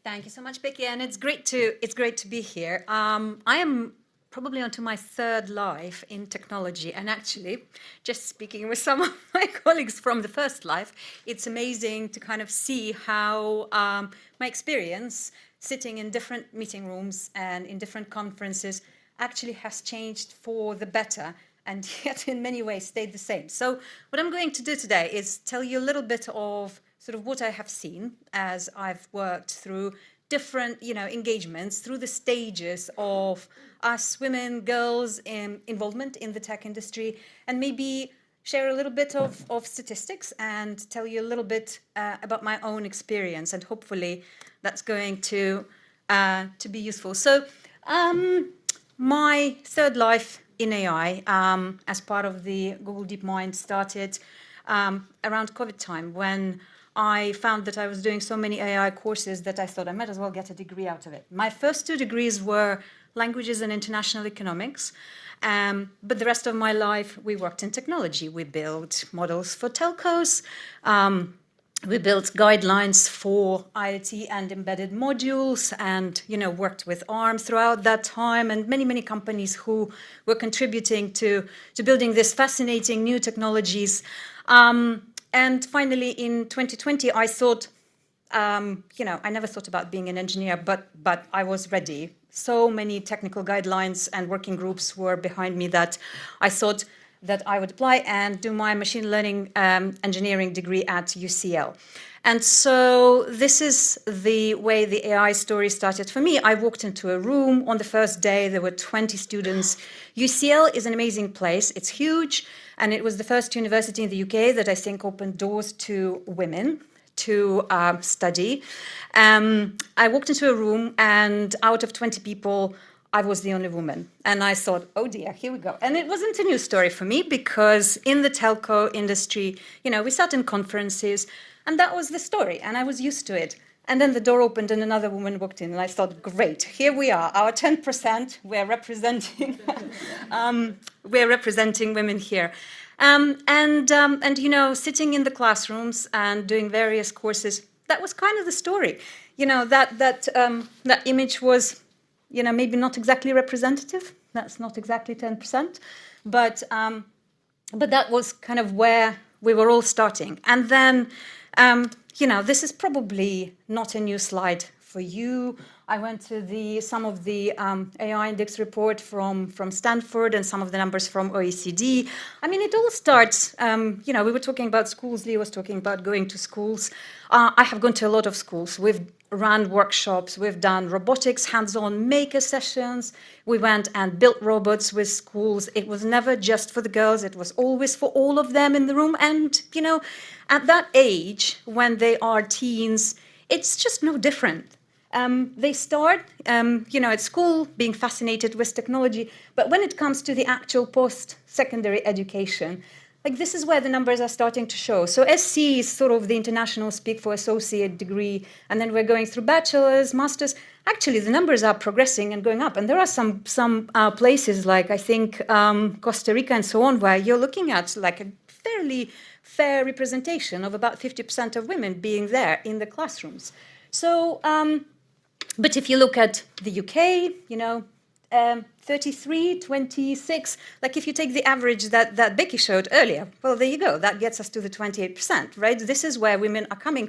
Thank you so much, Becky, and it's great to be here. I am probably onto my third life in technology, and actually, just speaking with some of my colleagues from the first life, it's amazing to kind of see how my experience sitting in different meeting rooms and in different conferences actually has changed for the better, and yet in many ways stayed the same. So what I'm going to do today is tell you a little bit of sort of what I have seen as I've worked through different, engagements through the stages of us women, girls, involvement in the tech industry, and maybe share a little bit of statistics and tell you a little bit about my own experience, and hopefully that's going to be useful. So my third life in AI as part of the Google DeepMind started around COVID time, when I found that I was doing so many AI courses that I thought I might as well get a degree out of it. My first two degrees were languages and international economics, but the rest of my life we worked in technology. We built models for telcos, we built guidelines for IoT and embedded modules, and worked with ARM throughout that time, and many companies who were contributing to building these fascinating new technologies. And finally, in 2020, I thought, I never thought about being an engineer, but I was ready. So many technical guidelines and working groups were behind me that I thought that I would apply and do my machine learning engineering degree at UCL. And so this is the way the AI story started for me. I walked into a room on the first day, there were 20 students. UCL is an amazing place, it's huge, and it was the first university in the UK that I think opened doors to women to study. I walked into a room, and out of 20 people, I was the only woman. And I thought, oh dear, here we go. And it wasn't a new story for me, because in the telco industry, we sat in conferences, and that was the story, and I was used to it. And then the door opened and another woman walked in, and I thought, great, here we are, our 10%, we're representing, we're representing women here. Sitting in the classrooms and doing various courses, that was kind of the story. That image was, maybe not exactly representative. That's not exactly 10%, but that was kind of where we were all starting. And then, this is probably not a new slide for you. I went to some of the AI index report from Stanford and some of the numbers from OECD. I mean, it all starts, we were talking about schools, Lee was talking about going to schools. I have gone to a lot of schools. We've run workshops, we've done robotics, hands-on maker sessions. We went and built robots with schools. It was never just for the girls, it was always for all of them in the room. And, at that age, when they are teens, it's just no different. They start, at school being fascinated with technology, but when it comes to the actual post-secondary education, this is where the numbers are starting to show. So SC is sort of the international speak for associate degree, and then we're going through bachelor's, master's. Actually, the numbers are progressing and going up, and there are some places like, I think, Costa Rica and so on, where you're looking at like a fairly fair representation of about 50% of women being there in the classrooms. So, but if you look at the UK, 33, 26, if you take the average that Becky showed earlier, well, there you go. That gets us to the 28%, right? This is where women are coming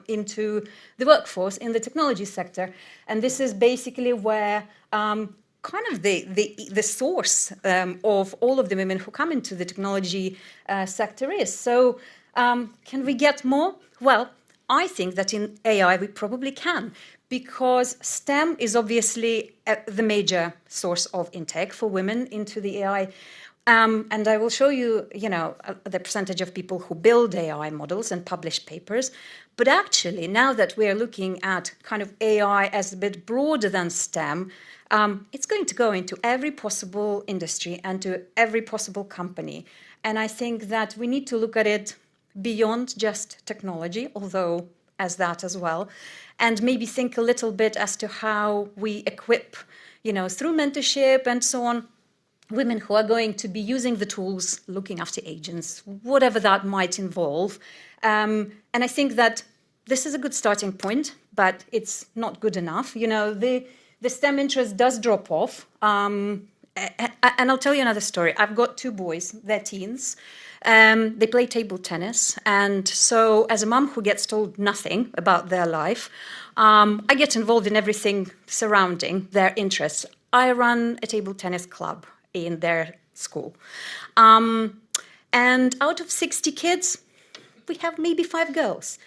into the workforce in the technology sector. And this is basically where kind of the source of all of the women who come into the technology sector is. So can we get more? Well, I think that in AI we probably can, because STEM is obviously the major source of intake for women into the AI. And I will show you, the percentage of people who build AI models and publish papers. But actually, now that we are looking at kind of AI as a bit broader than STEM, it's going to go into every possible industry and to every possible company. And I think that we need to look at it beyond just technology, although as that as well, and maybe think a little bit as to how we equip, through mentorship and so on, women who are going to be using the tools, looking after agents, whatever that might involve. And I think that this is a good starting point, but it's not good enough. The STEM interest does drop off. And I'll tell you another story. I've got 2 boys, they're teens. They play table tennis. And so as a mom who gets told nothing about their life, I get involved in everything surrounding their interests. I run a table tennis club in their school. And out of 60 kids, we have maybe 5 girls.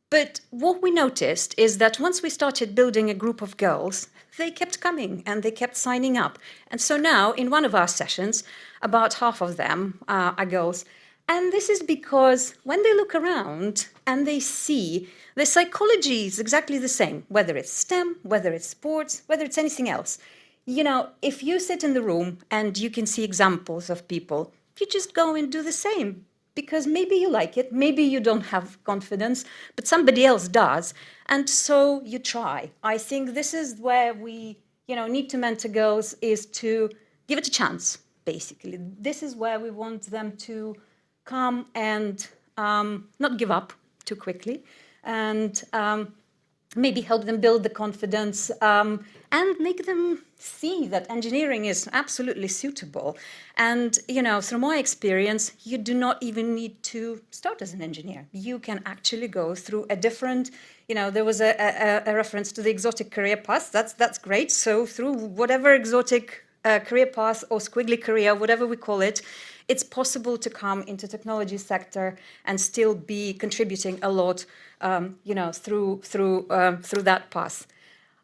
But what we noticed is that once we started building a group of girls, they kept coming and they kept signing up. And so now, in one of our sessions, about half of them are girls. And this is because when they look around and they see the psychology is exactly the same, whether it's STEM, whether it's sports, whether it's anything else. If you sit in the room and you can see examples of people, you just go and do the same. Because maybe you like it, maybe you don't have confidence, but somebody else does, and so you try. I think this is where we, need to mentor girls, is to give it a chance, basically. This is where we want them to come and not give up too quickly, and maybe help them build the confidence and make them see that engineering is absolutely suitable. And, through my experience, you do not even need to start as an engineer. You can actually go through a different, there was a reference to the exotic career path. That's great. So through whatever exotic career path or squiggly career, whatever we call it, it's possible to come into technology sector and still be contributing a lot, through that path.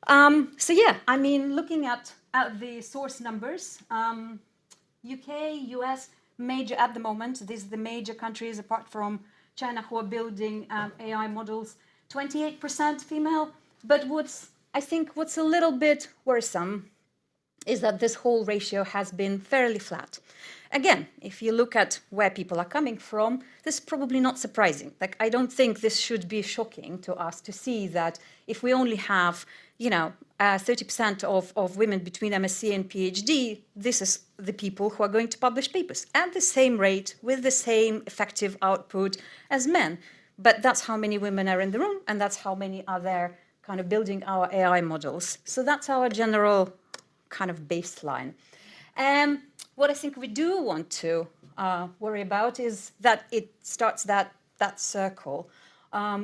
Looking at the source numbers, UK, US, major at the moment. These are the major countries apart from China who are building AI models. 28% female. But what's a little bit worrisome is that this whole ratio has been fairly flat. Again, if you look at where people are coming from, this is probably not surprising. I don't think this should be shocking to us to see that if we only have, 30% of women between MSc and PhD, this is the people who are going to publish papers at the same rate, with the same effective output as men. But that's how many women are in the room, and that's how many are there kind of building our AI models. So that's our general kind of baseline. What I think we do want to worry about is that it starts that circle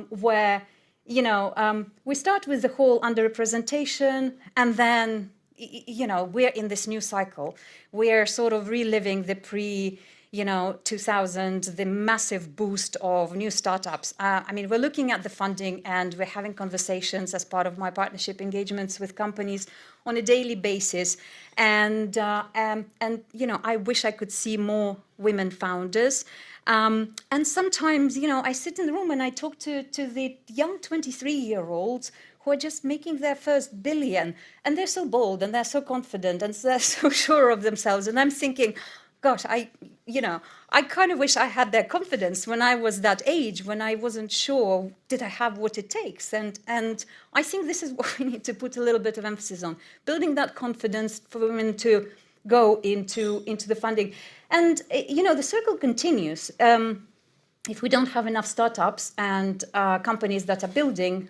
where, we start with the whole underrepresentation, and then, we're in this new cycle. We're sort of reliving the 2000, the massive boost of new startups. We're looking at the funding, and we're having conversations as part of my partnership engagements with companies on a daily basis. And I wish I could see more women founders. And sometimes, I sit in the room and I talk to the young 23-year-olds who are just making their first billion, and they're so bold and they're so confident and they're so sure of themselves. And I'm thinking, gosh, I kind of wish I had their confidence when I was that age, when I wasn't sure, did I have what it takes? And I think this is what we need to put a little bit of emphasis on, building that confidence for women to go into the funding. And, the circle continues. If we don't have enough startups and companies that are building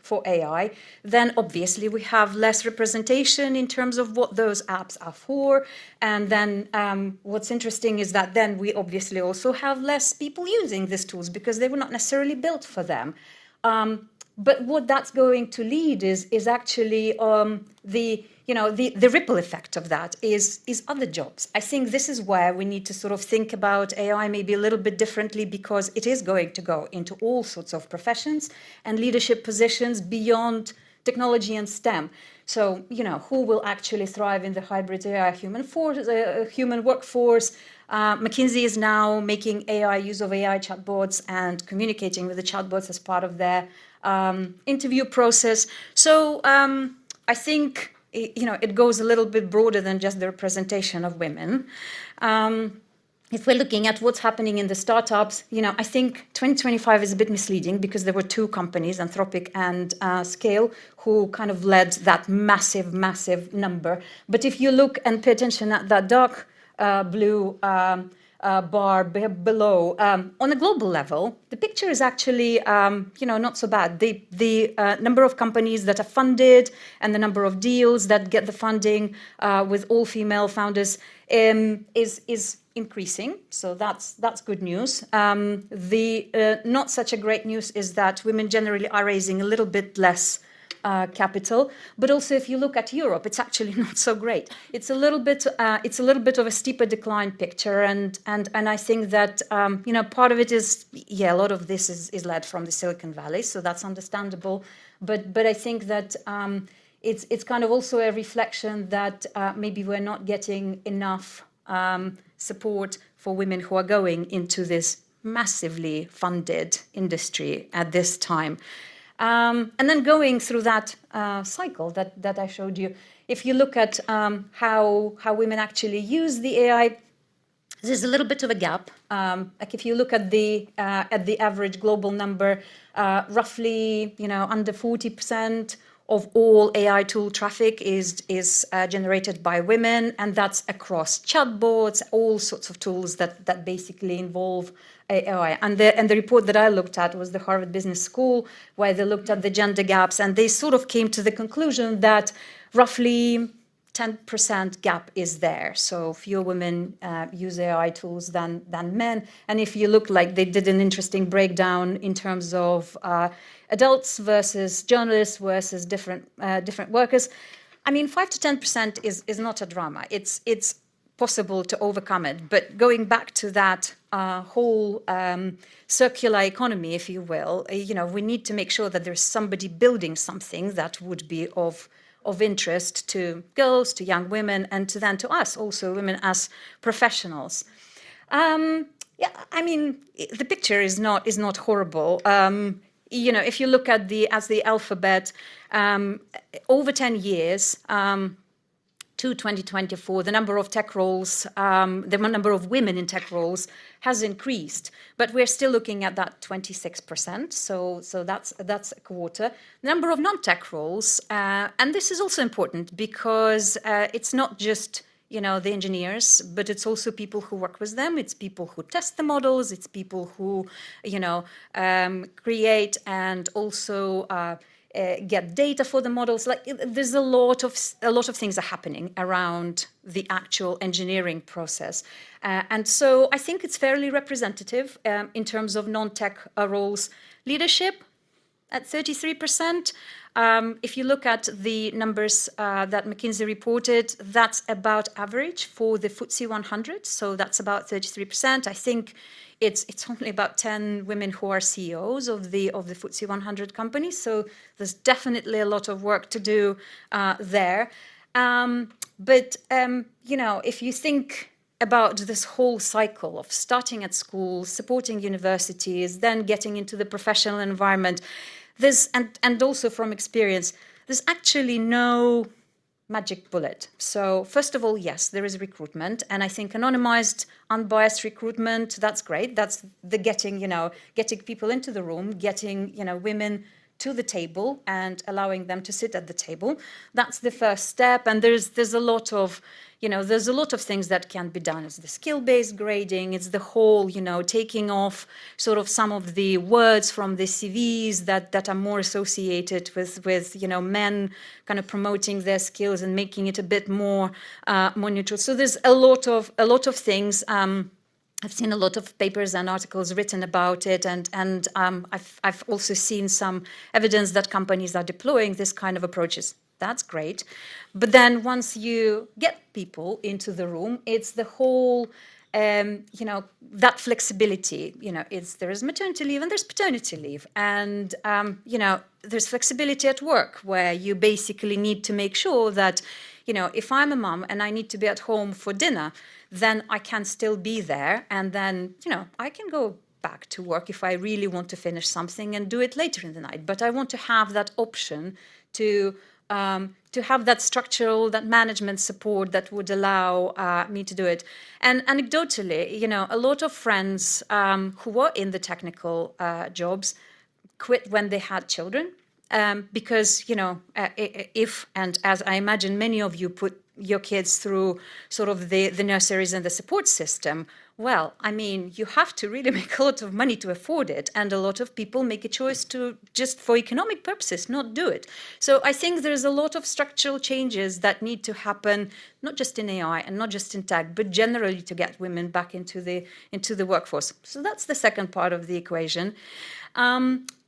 for AI, then obviously we have less representation in terms of what those apps are for. And then what's interesting is that then we obviously also have less people using these tools because they were not necessarily built for them. But what that's going to lead is actually the ripple effect of that is other jobs. I think this is where we need to sort of think about AI maybe a little bit differently, because it is going to go into all sorts of professions and leadership positions beyond technology and STEM. So, who will actually thrive in the hybrid AI human workforce? McKinsey is now making AI use of AI chatbots and communicating with the chatbots as part of their interview process. So I think it goes a little bit broader than just the representation of women. If we're looking at what's happening in the startups, I think 2025 is a bit misleading because there were 2 companies, Anthropic and Scale, who kind of led that massive, massive number. But if you look and pay attention at that dark blue bar below. On a global level, the picture is actually, not so bad. The number of companies that are funded and the number of deals that get the funding with all female founders is increasing. So that's good news. The not such a great news is that women generally are raising a little bit less capital, but also if you look at Europe, it's actually not so great. It's a little bit of a steeper decline picture, and I think that part of it is a lot of this is led from the Silicon Valley, so that's understandable. But I think that it's kind of also a reflection that maybe we're not getting enough support for women who are going into this massively funded industry at this time. And then going through that cycle that I showed you, if you look at how women actually use the AI, there's a little bit of a gap. Like if you look at the average global number, roughly under 40% of all AI tool traffic is generated by women, and that's across chatbots, all sorts of tools that basically involve AI. And the report that I looked at was the Harvard Business School, where they looked at the gender gaps, and they sort of came to the conclusion that roughly 10% gap is there. So fewer women use AI tools than men. And if you look, like they did an interesting breakdown in terms of adults versus journalists versus different workers. I mean, 5 to 10% is not a drama. It's possible to overcome it. But going back to that whole circular economy, if you will, we need to make sure that there's somebody building something that would be of interest to girls, to young women, and to us, also women as professionals. The picture is not horrible. If you look at the alphabet, over 10 years, to 2024, the number of tech roles, the number of women in tech roles has increased, but we're still looking at that 26%. So that's a quarter. The number of non-tech roles, and this is also important because it's not just the engineers, but it's also people who work with them. It's people who test the models. It's people who create and also get data for the models. Like there's a lot of things are happening around the actual engineering process, and so I think it's fairly representative in terms of non-tech roles. Leadership at 33%. If you look at the numbers that McKinsey reported, that's about average for the FTSE 100. So that's about 33%. I think it's only about 10 women who are CEOs of the FTSE 100 companies. So there's definitely a lot of work to do there. But if you think about this whole cycle of starting at school, supporting universities, then getting into the professional environment, and also from experience, there's actually no magic bullet. So first of all, yes, there is recruitment, and I think anonymized, unbiased recruitment, that's great. That's the getting people into the room, getting women to the table and allowing them to sit at the table. That's the first step, and there's a lot of things that can be done. It's the skill-based grading. It's the whole, taking off sort of some of the words from the CVs that are more associated with men kind of promoting their skills and making it a bit more neutral. So there's a lot of things. I've seen a lot of papers and articles written about it, and I've also seen some evidence that companies are deploying this kind of approaches. That's great. But then once you get people into the room, it's the whole, that flexibility. There is maternity leave and there's paternity leave. And, there's flexibility at work where you basically need to make sure that, if I'm a mom and I need to be at home for dinner, then I can still be there. And then, I can go back to work if I really want to finish something and do it later in the night. But I want to have that option to have that structural, that management support that would allow me to do it. And anecdotally, a lot of friends who were in the technical jobs quit when they had children because, as I imagine many of you put your kids through sort of the nurseries and the support system, Well, I mean, you have to really make a lot of money to afford it, and a lot of people make a choice to just for economic purposes not do it. So I think there's a lot of structural changes that need to happen, not just in AI and not just in tech, but generally to get women back into the workforce. So that's the second part of the equation.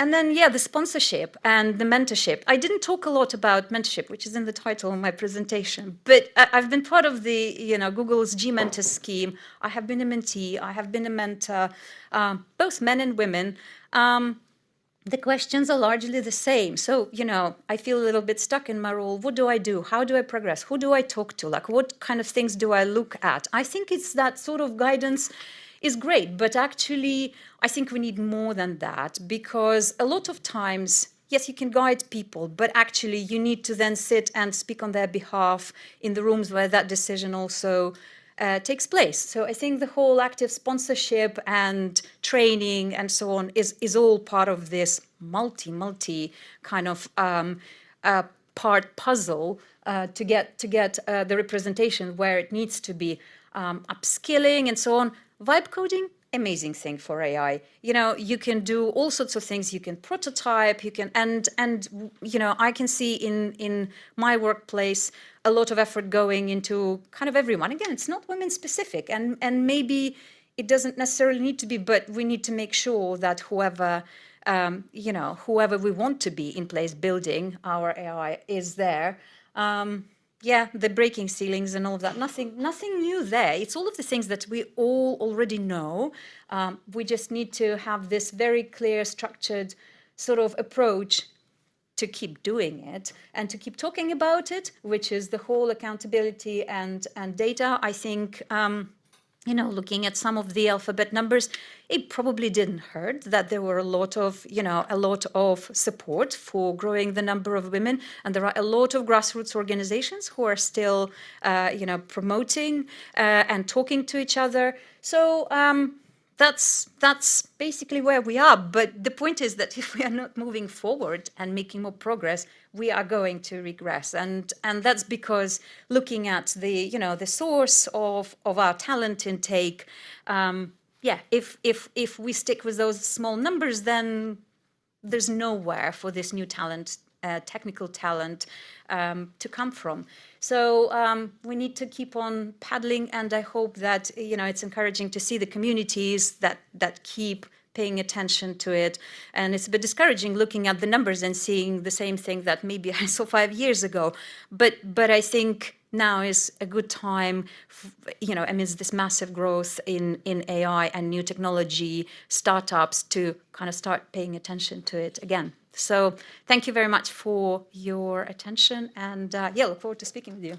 And then, yeah, the sponsorship and the mentorship. I didn't talk a lot about mentorship, which is in the title of my presentation, but I've been part of the, Google's G-Mentor scheme. I have been a mentee, I have been a mentor, both men and women. The questions are largely the same. So, I feel a little bit stuck in my role. What do I do? How do I progress? Who do I talk to? Like, what kind of things do I look at? I think it's that sort of guidance is great, but actually, I think we need more than that, because a lot of times, yes, you can guide people, but actually you need to then sit and speak on their behalf in the rooms where that decision also takes place. So I think the whole active sponsorship and training and so on is all part of this multi kind of part puzzle to get the representation where it needs to be, upskilling and so on. Vibe coding, amazing thing for AI. You can do all sorts of things. You can prototype. You can and I can see in my workplace a lot of effort going into kind of everyone. Again, it's not women specific, and maybe it doesn't necessarily need to be, but we need to make sure that whoever we want to be in place building our AI is there. Yeah, the breaking ceilings and all of that, nothing new there. It's all of the things that we all already know. We just need to have this very clear, structured sort of approach to keep doing it and to keep talking about it, which is the whole accountability and data. I think, looking at some of the alphabet numbers, it probably didn't hurt that there were a lot of support for growing the number of women, and there are a lot of grassroots organizations who are still, promoting and talking to each other. So that's basically where we are. But the point is that if we are not moving forward and making more progress, we are going to regress. And that's because looking at the source of our talent intake, if we stick with those small numbers, then there's nowhere for this new talent, technical talent, to come from. So we need to keep on paddling, and I hope that it's encouraging to see the communities that keep paying attention to it. And it's a bit discouraging looking at the numbers and seeing the same thing that maybe I saw 5 years ago. But I think now is a good time, amidst this massive growth in AI and new technology startups, to kind of start paying attention to it again. So thank you very much for your attention, and look forward to speaking with you.